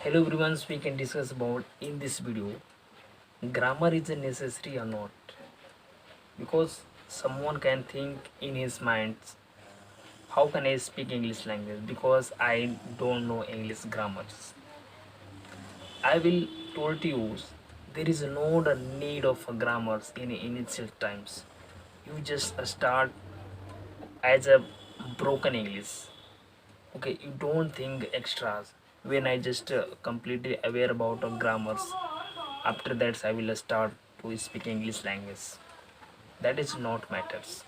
Hello everyone, we can discuss about in this video grammar is a necessary or not, because someone can think in his mind, how can I speak English language because I don't know English grammars. I will told you there is no the need of grammars in initial times. You just start as a broken English. Okay, you don't think extras. When I just completely aware about grammars, after that I will start to speak English language. That is not matters.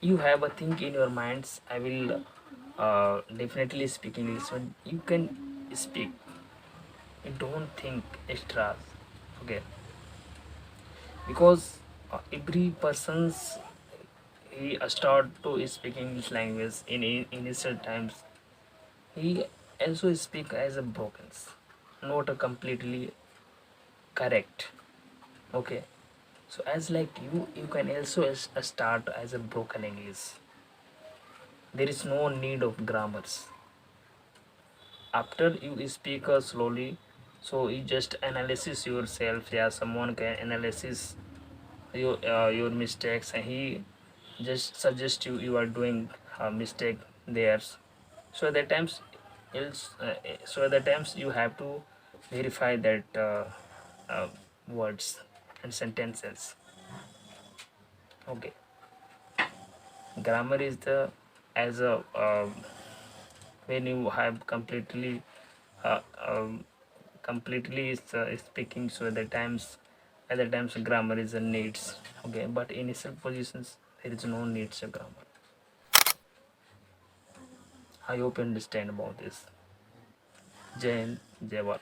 You have a thing in your minds, I will definitely speak English when you can speak. You don't think extras. Okay, because every person's he start to speak English language in initial times. He also speak as a broken, not a completely correct. Okay, so as like you can also start as a broken English. There is no need of grammars. After you speak slowly, so you just analysis yourself. Yeah, someone can analysis your mistakes, and he just suggest you are doing a mistake there. So at the times so at the times you have to verify that uh, words and sentences. Okay, grammar is the as a when you have uh, um, completely speaking, so at the times grammar is a needs. Okay, but initial positions there is no needs of grammar. I hope you understand about this. Jai Hind, Jai Bharat.